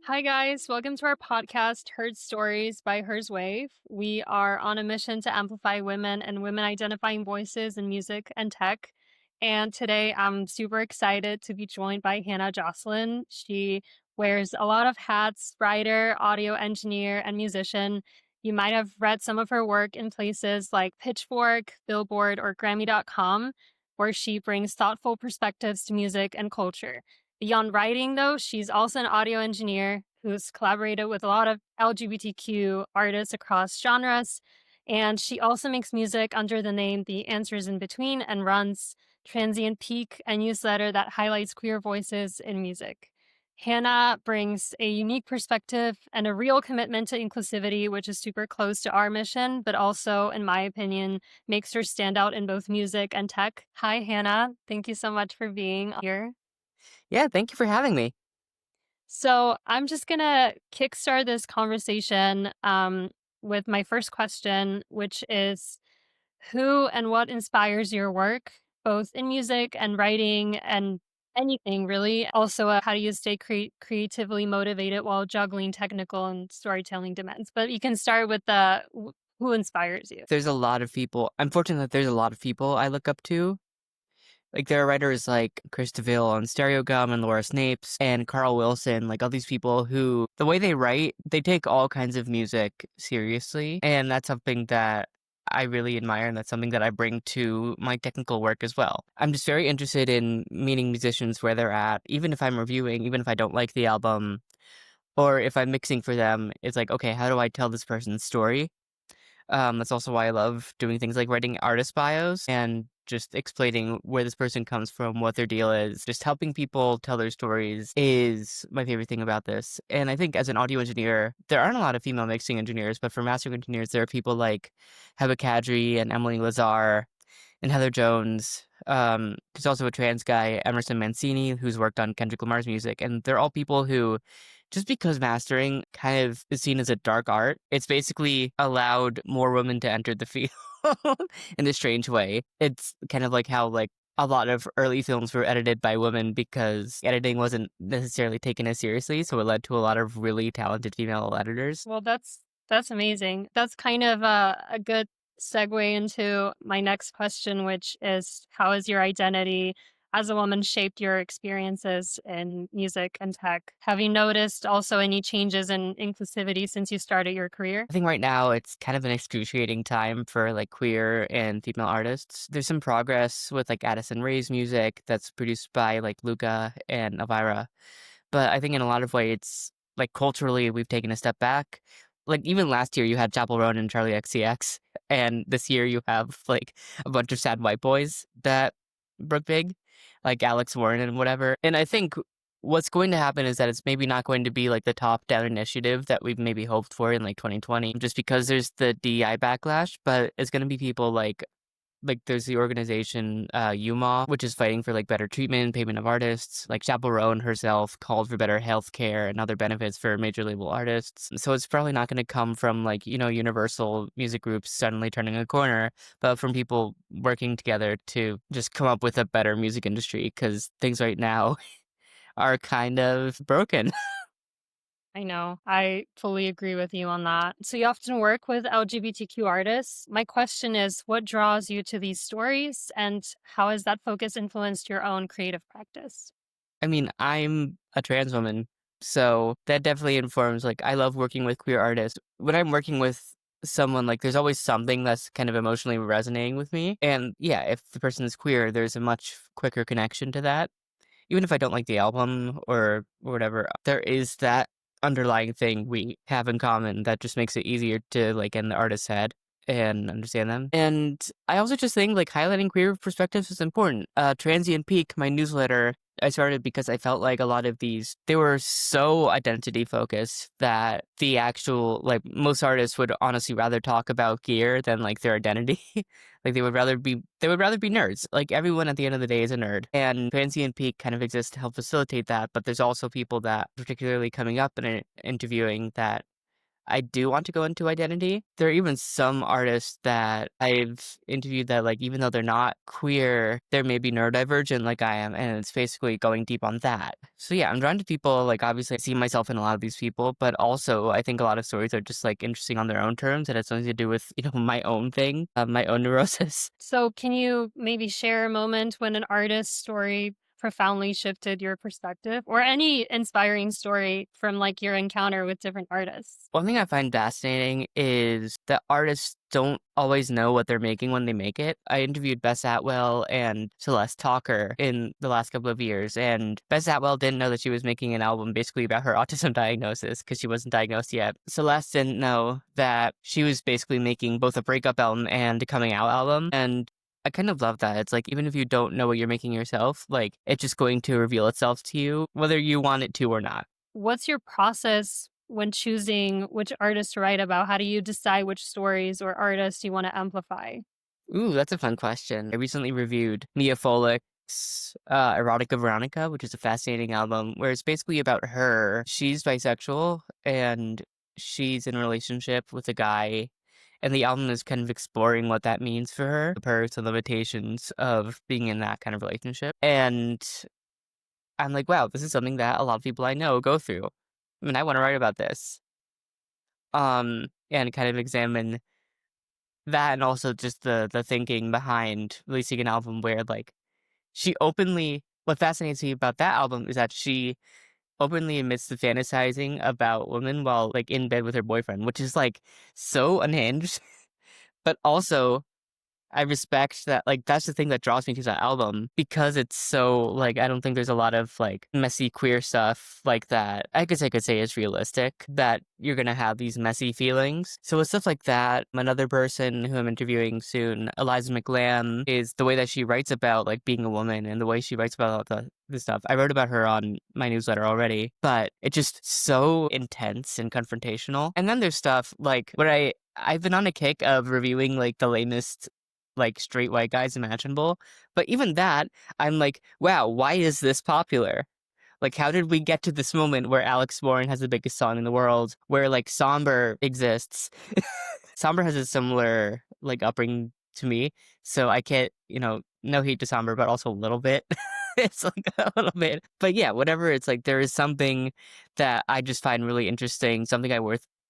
Hi, guys. Welcome to our podcast, Heard Stories by HerZWave. We are on a mission to amplify women and women identifying voices in music and tech. And today I'm super excited to be joined by Hannah Jocelyn. She wears a lot of hats: writer, audio engineer, and musician. You might have read some of her work in places like Pitchfork, Billboard, or Grammy.com, where she brings thoughtful perspectives to music and culture. Beyond writing, though, she's also an audio engineer who's collaborated with a lot of LGBTQ artists across genres. And she also makes music under the name The Answers in Between and runs Transient Peak, a newsletter that highlights queer voices in music. Hannah brings a unique perspective and a real commitment to inclusivity, which is super close to our mission, but also, in my opinion, makes her stand out in both music and tech. Hi, Hannah. Thank you so much for being here. Yeah, thank you for having me. So I'm just going to kickstart this conversation with my first question, which is who and what inspires your work, both in music and writing and anything really? Also, how do you stay creatively motivated while juggling technical and storytelling demands? But you can start with who inspires you. There's a lot of people. I'm fortunate that there's a lot of people I look up to. Like, there are writers like Chris DeVille on Stereo Gum and Laura Snapes and Carl Wilson, like all these people who, the way they write, they take all kinds of music seriously. And that's something that I really admire, and that's something that I bring to my technical work as well. I'm just very interested in meeting musicians where they're at, even if I'm reviewing, even if I don't like the album, or if I'm mixing for them. It's like, okay, how do I tell this person's story? That's also why I love doing things like writing artist bios and just explaining where this person comes from, what their deal is. Just helping people tell their stories is my favorite thing about this. And I think as an audio engineer, there aren't a lot of female mixing engineers, but for mastering engineers, there are people like Heba Kadri and Emily Lazar and Heather Jones. There's also a trans guy, Emerson Mancini, who's worked on Kendrick Lamar's music. And they're all people who, just because mastering kind of is seen as a dark art, it's basically allowed more women to enter the field in a strange way. It's kind of like how a lot of early films were edited by women because editing wasn't necessarily taken as seriously, so it led to a lot of really talented female editors. Well, that's amazing. That's kind of a good segue into my next question, which is how has your identity as a woman shaped your experiences in music and tech? Have you noticed also any changes in inclusivity since you started your career? I think right now it's kind of an excruciating time for like queer and female artists. There's some progress with like Addison Rae's music that's produced by like Luca and Elvira. But I think in a lot of ways, it's like culturally, we've taken a step back. Like even last year, you had Chapel Roan and Charlie XCX, and this year you have like a bunch of sad white boys that broke big, like Alex Warren and whatever. And I think what's going to happen is that it's maybe not going to be like the top-down initiative that we've maybe hoped for in like 2020, just because there's the DEI backlash. But it's going to be people like there's the organization UMA, which is fighting for like better treatment and payment of artists. Like Chapel Roan herself called for better health care and other benefits for major label artists. So it's probably not going to come from like, universal music groups suddenly turning a corner, but from people working together to just come up with a better music industry, because things right now are kind of broken. I know. I fully agree with you on that. So you often work with LGBTQ artists. My question is, what draws you to these stories and how has that focus influenced your own creative practice? I mean, I'm a trans woman, so that definitely informs, like, I love working with queer artists. When I'm working with someone, like, there's always something that's kind of emotionally resonating with me. And yeah, if the person is queer, there's a much quicker connection to that. Even if I don't like the album or whatever, there is that underlying thing we have in common that just makes it easier to, like, get in the artist's head and understand them. And I also just think, like, highlighting queer perspectives is important. Transient Peak, my newsletter, I started because I felt like a lot of these, they were so identity focused that the actual, like, most artists would honestly rather talk about gear than like their identity. Like they would rather be nerds. Like everyone at the end of the day is a nerd. And Transient Peak kind of exists to help facilitate that, but there's also people that, particularly coming up and interviewing, that I do want to go into identity. There are even some artists that I've interviewed that, like, even though they're not queer, they're maybe neurodivergent like I am, and it's basically going deep on that. So yeah, I'm drawn to people, like, obviously I see myself in a lot of these people, but also I think a lot of stories are just, like, interesting on their own terms, and it's something to do with, my own thing, my own neurosis. So, can you maybe share a moment when an artist's story profoundly shifted your perspective, or any inspiring story from like your encounter with different artists? One thing I find fascinating is that artists don't always know what they're making when they make it. I interviewed Bess Atwell and Celeste Talker in the last couple of years, and Bess Atwell didn't know that she was making an album basically about her autism diagnosis because she wasn't diagnosed yet. Celeste didn't know that she was basically making both a breakup album and a coming out album, and I kind of love that. It's like, even if you don't know what you're making yourself, like, it's just going to reveal itself to you, whether you want it to or not. What's your process when choosing which artist to write about? How do you decide which stories or artists you want to amplify? Ooh, that's a fun question. I recently reviewed Mia Folick's Erotica Veronica, which is a fascinating album where it's basically about her. She's bisexual and she's in a relationship with a guy. And the album is kind of exploring what that means for her, the perks and limitations of being in that kind of relationship. And I'm like, wow, this is something that a lot of people I know go through. I mean, I want to write about this. And kind of examine that, and also just the thinking behind releasing an album where, like, she openly what fascinates me about that album is that she openly admits to fantasizing about women while, like, in bed with her boyfriend, which is, like, so unhinged, but also I respect that, like, that's the thing that draws me to that album because it's so, like, I don't think there's a lot of, like, messy queer stuff like that. I guess I could say is realistic, that you're gonna have these messy feelings. So with stuff like that, another person who I'm interviewing soon, Eliza McLam, is the way that she writes about, like, being a woman and the way she writes about the stuff. I wrote about her on my newsletter already, but it's just so intense and confrontational. And then there's stuff like where I've been on a kick of reviewing, like, the lamest, like, straight white guys imaginable. But even that, I'm like, wow, why is this popular? Like, how did we get to this moment where Alex Warren has the biggest song in the world, where, like, Somber exists? Somber has a similar, like, upbringing to me, so I can't, no hate to Somber, but also a little bit. It's like a little bit. But yeah, whatever, it's like there is something that I just find really interesting, something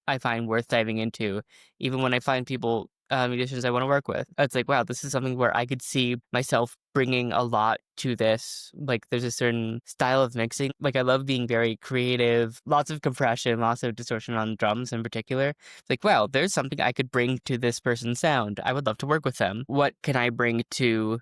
I find worth diving into, even when I find people, musicians I want to work with. It's like, wow, this is something where I could see myself bringing a lot to this. Like, there's a certain style of mixing. Like, I love being very creative, lots of compression, lots of distortion on drums in particular. It's like, wow, there's something I could bring to this person's sound. I would love to work with them. What can I bring to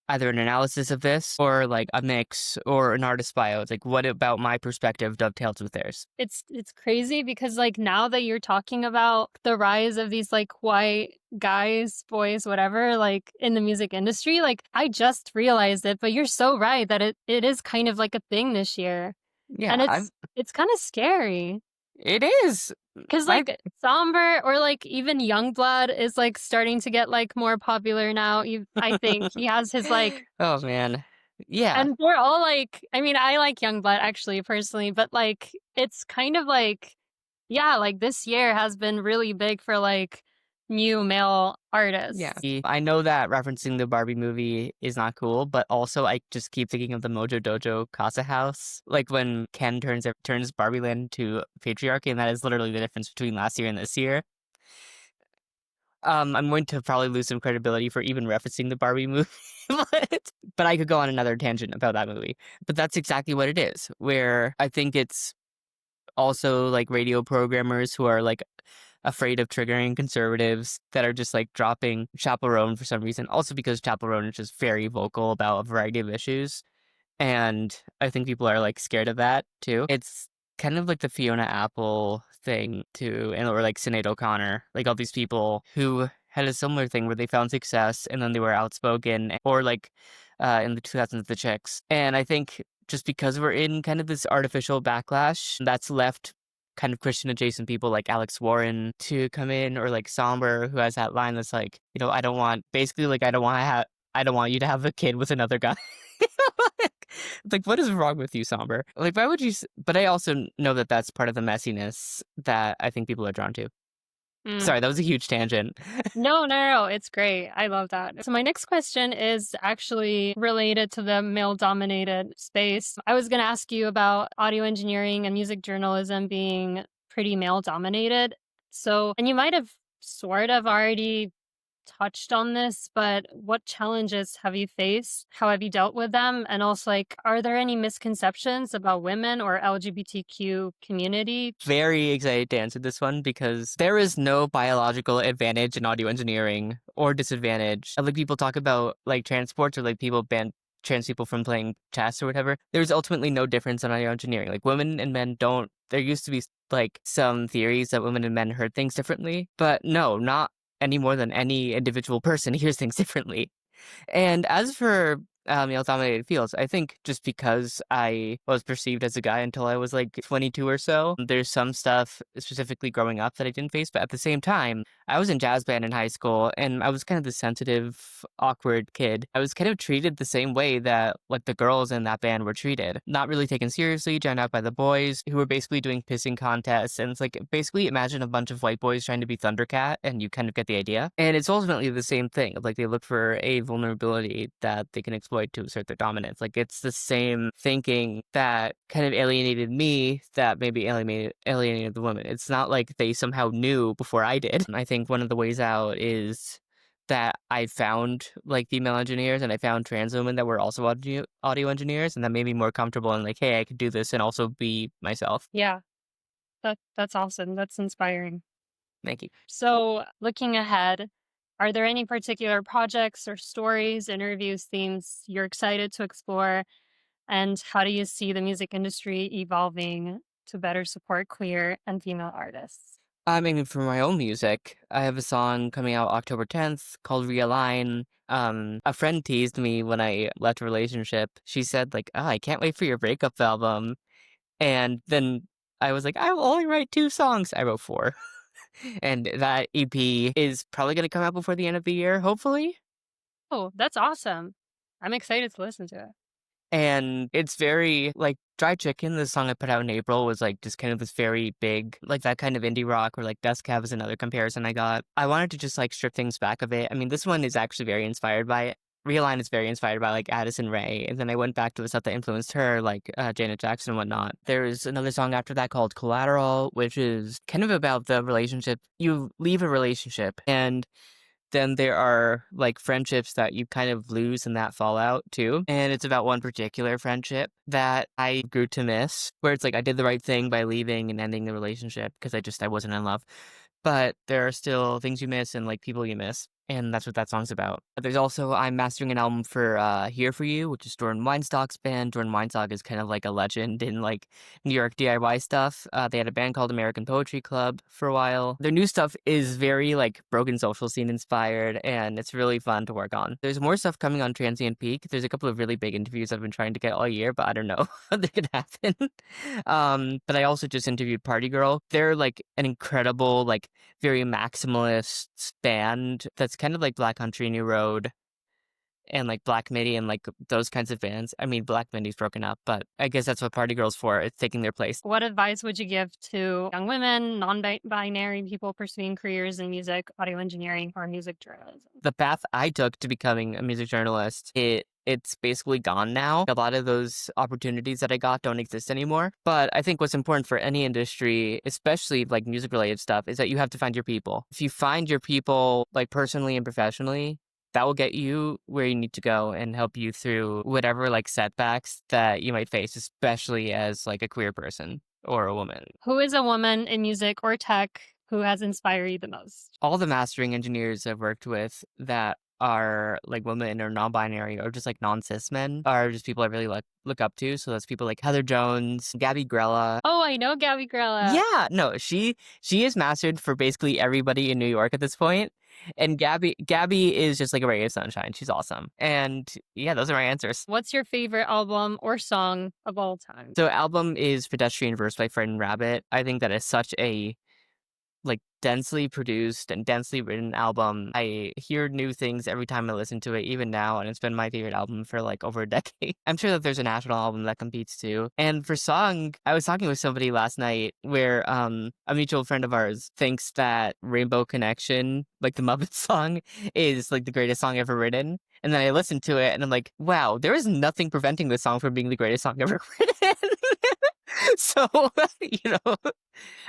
either an analysis of this or, like, a mix or an artist bio? It's like, what about my perspective dovetails with theirs? It's crazy because like now that you're talking about the rise of these like white guys, boys, whatever, like in the music industry, like I just realized it, but you're so right that it is kind of like a thing this year. Yeah, And it's kind of scary. it is. 'Cause, I like, Somber or, like, even Youngblood is, like, starting to get, like, more popular now, I think. He has his, like Oh, man. Yeah. and we're all, like I mean, I like Youngblood, actually, personally, but, like, it's kind of, like yeah, like, this year has been really big for, like, new male Yeah. artists. I know that referencing the Barbie movie is not cool, but also I just keep thinking of the Mojo Dojo Casa House. Like, when Ken turns Barbie Land into patriarchy, and that is literally the difference between last year and this year. I'm going to probably lose some credibility for even referencing the Barbie movie, but I could go on another tangent about that movie. But that's exactly what it is, where I think it's also, like, radio programmers who are, like, afraid of triggering conservatives that are just, like, dropping Chaperone for some reason. Also because Chaperone is just very vocal about a variety of issues. And I think people are, like, scared of that too. It's kind of like the Fiona Apple thing too, or like Sinead O'Connor, like all these people who had a similar thing where they found success and then they were outspoken, or like in the 2000s, the Chicks. And I think just because we're in kind of this artificial backlash, that's left kind of Christian adjacent people like Alex Warren to come in, or like Somber, who has that line that's like, I don't want, basically, like, I don't want you to have a kid with another guy. Like, what is wrong with you, Somber? Like, why would you? But I also know that that's part of the messiness that I think people are drawn to. Mm. Sorry, that was a huge tangent. No, it's great. I love that. So my next question is actually related to the male-dominated space. I was going to ask you about audio engineering and music journalism being pretty male-dominated. So, and you might have sort of already touched on this, but what challenges have you faced? How have you dealt with them? And also, like, are there any misconceptions about women or LGBTQ community? Very excited to answer this one because there is no biological advantage in audio engineering or disadvantage. Like people talk about like transports or like people ban trans people from playing chess or whatever. There's ultimately no difference in audio engineering. Like women and men don't. There used to be like some theories that women and men heard things differently, but no, not any more than any individual person hears things differently. And as for male-dominated fields, I think just because I was perceived as a guy until I was like 22 or so, there's some stuff specifically growing up that I didn't face. But at the same time, I was in jazz band in high school, and I was kind of the sensitive, awkward kid. I was kind of treated the same way that like the girls in that band were treated. Not really taken seriously, drowned out by the boys who were basically doing pissing contests. And it's like basically imagine a bunch of white boys trying to be Thundercat, and you kind of get the idea. And it's ultimately the same thing. Like they look for a vulnerability that they can exploit to assert their dominance. Like it's the same thinking that kind of alienated me that maybe alienated the woman. It's not like they somehow knew before I did. I think one of the ways out is that I found like female engineers and I found trans women that were also audio engineers, and that made me more comfortable and like, hey, I could do this and also be myself. Yeah, that's awesome. That's inspiring. Thank you. So, looking ahead, are there any particular projects or stories, interviews, themes you're excited to explore? And how do you see the music industry evolving to better support queer and female artists? I mean, for my own music, I have a song coming out October 10th called Realign. A friend teased me when I left a relationship. She said, like, oh, I can't wait for your breakup album. And then I was like, I will only write 2 songs. I wrote 4. And that EP is probably going to come out before the end of the year, hopefully. Oh, that's awesome. I'm excited to listen to it. And it's very like Dry Chicken, the song I put out in April, was like just kind of this very big, like that kind of indie rock, or like Death Cab is another comparison I got. I wanted to just like strip things back a bit. I mean, this one is actually very inspired by it. Realign is very inspired by like Addison Rae, and then I went back to the stuff that influenced her, like Janet Jackson and whatnot. There's another song after that called Collateral, which is kind of about the relationship. You leave a relationship, and then there are like friendships that you kind of lose in that fallout too. And it's about one particular friendship that I grew to miss, where it's like I did the right thing by leaving and ending the relationship because I wasn't in love. But there are still things you miss and like people you miss. And that's what that song's about. There's also, I'm mastering an album for Here For You, which is Jordan Weinstock's band. Jordan Weinstock is kind of like a legend in like New York DIY stuff. They had a band called American Poetry Club for a while. Their new stuff is very like broken social scene inspired, and it's really fun to work on. There's more stuff coming on Transient Peak. There's a couple of really big interviews I've been trying to get all year, but I don't know if they could happen. But I also just interviewed Party Girl. They're like an incredible, like very maximalist band that's kind of like Black Country New Road and like Black Midi and like those kinds of bands. I mean, Black Midi's broken up, but I guess that's what Party Girl's for. It's taking their place. What advice would you give to young women, non-binary people pursuing careers in music, audio engineering, or music journalism? The path I took to becoming a music journalist, it's basically gone now. A lot of those opportunities that I got don't exist anymore. But I think what's important for any industry, especially like music related stuff, is that you have to find your people. If you find your people like personally and professionally, that will get you where you need to go and help you through whatever like setbacks that you might face, especially as like a queer person or a woman. Who is a woman in music or tech who has inspired you the most? All the mastering engineers I've worked with that are like women or non-binary or just like non-cis men are just people I really look up to. So that's people like Heather Jones, Gabby Grella. Oh, I know Gabby Grella. Yeah, no, she is mastered for basically everybody in New York at this point. And Gabby is just like a ray of sunshine. She's awesome. And yeah, those are my answers. What's your favorite album or song of all time? So album is Pedestrian Verse by Fred and Rabbit. I think that is such a like densely produced and densely written album. I hear new things every time I listen to it, even now, and it's been my favorite album for like over a decade. I'm sure that there's a national album that competes too. And for song, I was talking with somebody last night where a mutual friend of ours thinks that Rainbow Connection, like the Muppet song, is like the greatest song ever written. And then I listened to it and I'm like, wow, there is nothing preventing this song from being the greatest song ever written. So, you know,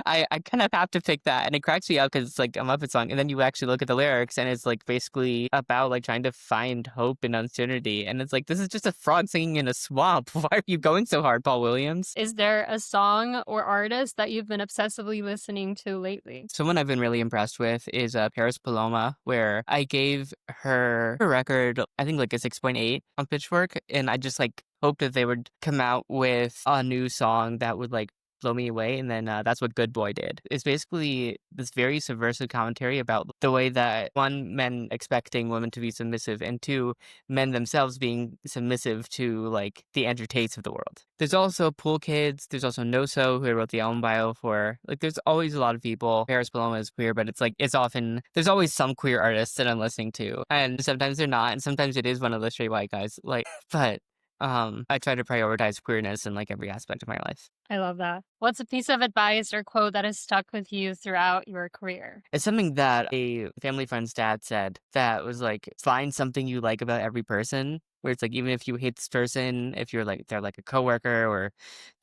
I kind of have to pick that, and it cracks me up because it's like a Muppet song, and then you actually look at the lyrics, and it's like basically about like trying to find hope in uncertainty, and it's like this is just a frog singing in a swamp. Why are you going so hard, Paul Williams? Is there a song or artist that you've been obsessively listening to lately? Someone I've been really impressed with is Paris Paloma, where I gave her a record, I think like a 6.8 on Pitchfork, and I just like hoped that they would come out with a new song that would like blow me away, and then that's what Good Boy did. It's basically this very subversive commentary about the way that, one, men expecting women to be submissive, and two, men themselves being submissive to like the Andrew Tates of the world. There's also Pool Kids, there's also No-So, who I wrote the album bio for. Like there's always a lot of people. Paris Paloma is queer, but it's like it's often there's always some queer artists that I'm listening to, and sometimes they're not, and sometimes it is one of the straight white guys. Like, but I try to prioritize queerness in like every aspect of my life. I love that. What's a piece of advice or quote that has stuck with you throughout your career? It's something that a family friend's dad said that was like, find something you like about every person. Where it's like, even if you hate this person, if you're like, they're like a coworker or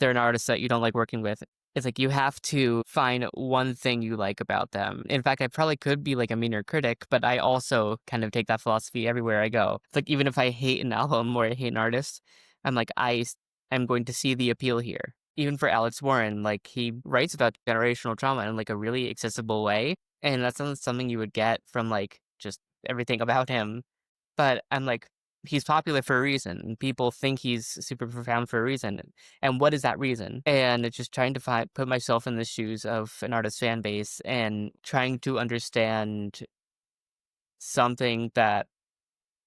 they're an artist that you don't like working with, it's like you have to find one thing you like about them. In fact, I probably could be like a meaner critic, but I also kind of take that philosophy everywhere I go. It's like, even if I hate an album or I hate an artist, I'm like, I'm going to see the appeal here. Even for Alex Warren, like he writes about generational trauma in like a really accessible way. And that's not something you would get from like just everything about him. But I'm like, he's popular for a reason. People think he's super profound for a reason. And what is that reason? And it's just trying to put myself in the shoes of an artist's fan base and trying to understand something that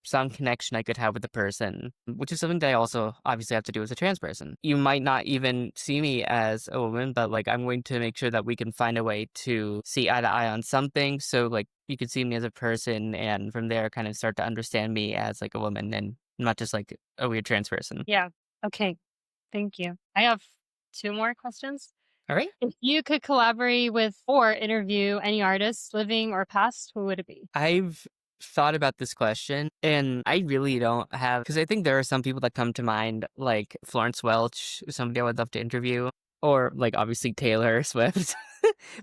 some connection I could have with the person, which is something that I also obviously have to do as a trans person. You might not even see me as a woman, but like I'm going to make sure that we can find a way to see eye to eye on something. So like you could see me as a person and from there kind of start to understand me as like a woman and not just like a weird trans person. Yeah. Okay. Thank you. I have two more questions. All right. If you could collaborate with or interview any artists, living or past, who would it be? I've thought about this question and I really don't have, because I think there are some people that come to mind, like Florence Welch, somebody I would love to interview, or like obviously Taylor Swift,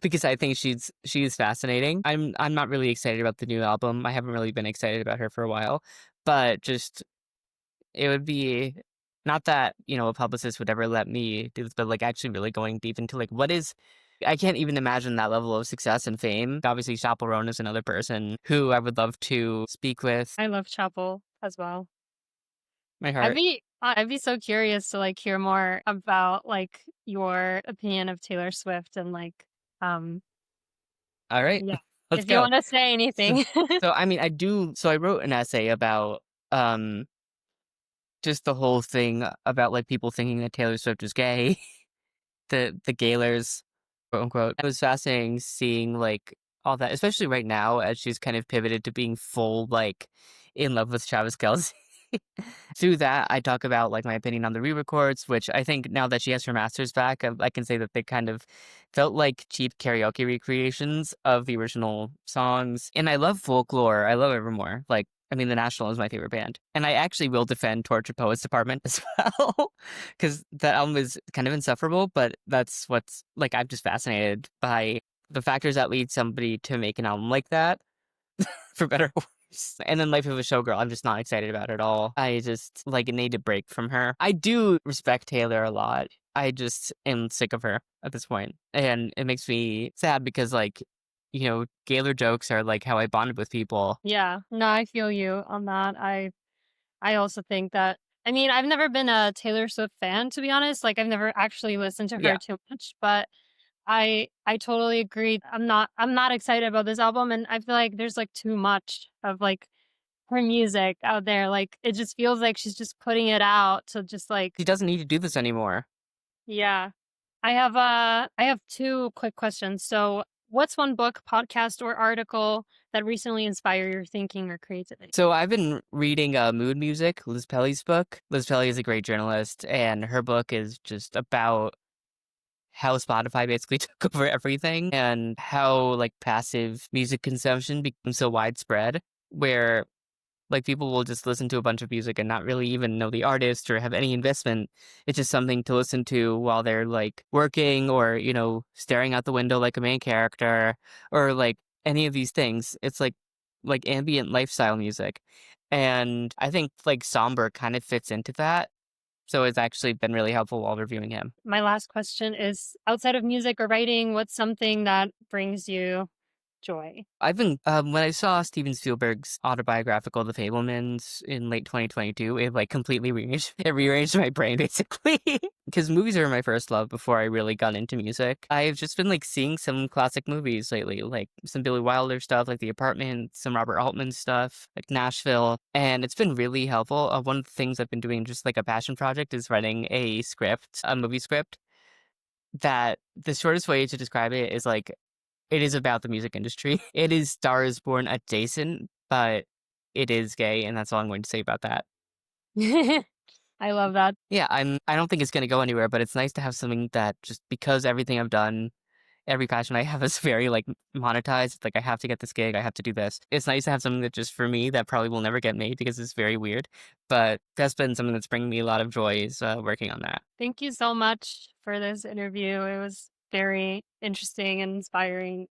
because I think she's fascinating. I'm not really excited about the new album. I haven't really been excited about her for a while, but just it would be not that, a publicist would ever let me do this, but like actually really going deep into like I can't even imagine that level of success and fame. Obviously, Chappell Roan is another person who I would love to speak with. I love Chapel as well. My I'd heart. be I'd be so curious to like hear more about like your opinion of Taylor Swift and like um All right, yeah. let's If you go. want to say So, anything. so I mean, So I wrote an essay about just the whole thing about like people thinking that Taylor Swift is gay, the gaylers, quote unquote. It was fascinating seeing like all that, especially right now as she's kind of pivoted to being full like in love with Travis Kelce. Through that, I talk about like my opinion on the re-records, which I think now that she has her masters back, I can say that they kind of felt like cheap karaoke recreations of the original songs. And I love folklore. I love Evermore. Like, I mean, The National is my favorite band. And I actually will defend Tortured Poets Department as well, because that album is kind of insufferable, but that's what's like, I'm just fascinated by the factors that lead somebody to make an album like that, for better or worse. And then Life of a Showgirl, I'm just not excited about it at all. I just like need a break from her. I do respect Taylor a lot. I just am sick of her at this point. And it makes me sad because like, Gaylor jokes are like how I bonded with people. Yeah. No, I feel you on that. I also think that I mean, I've never been a Taylor Swift fan, to be honest. Like I've never actually listened to Yeah. her too much, but I totally agree. I'm not excited about this album, and I feel like there's like too much of like her music out there. Like it just feels like she's just putting it out to just like She doesn't need to do this anymore. yeah. I have two quick questions. So What's one book, podcast, or article that recently inspired your thinking or creativity? So I've been reading Mood Music, Liz Pelly's book. Liz Pelly is a great journalist, and her book is just about how Spotify basically took over everything and how like passive music consumption becomes so widespread, where like people will just listen to a bunch of music and not really even know the artist or have any investment. It's just something to listen to while they're like working or, staring out the window like a main character or like any of these things. It's like ambient lifestyle music. And I think like Somber kind of fits into that. So it's actually been really helpful while reviewing him. My last question is, outside of music or writing, what's something that brings you joy? I've been when I saw Steven Spielberg's autobiographical The Fablemans in late 2022, it like completely rearranged my brain basically. Because movies are my first love before I really got into music. I've just been like seeing some classic movies lately, like some Billy Wilder stuff, like The Apartment, some Robert Altman stuff, like Nashville, and it's been really helpful. One of the things I've been doing, just like a passion project, is writing a movie script. That the shortest way to describe it is like it is about the music industry. It is Star is Born adjacent, but it is gay, and that's all I'm going to say about that. I love that. Yeah, I don't think it's gonna go anywhere, but it's nice to have something that just because everything I've done, every passion I have is very like monetized. It's like I have to get this gig, I have to do this. It's nice to have something that just for me that probably will never get made because it's very weird. But that's been something that's bringing me a lot of joy is working on that. Thank you so much for this interview. It was very interesting and inspiring.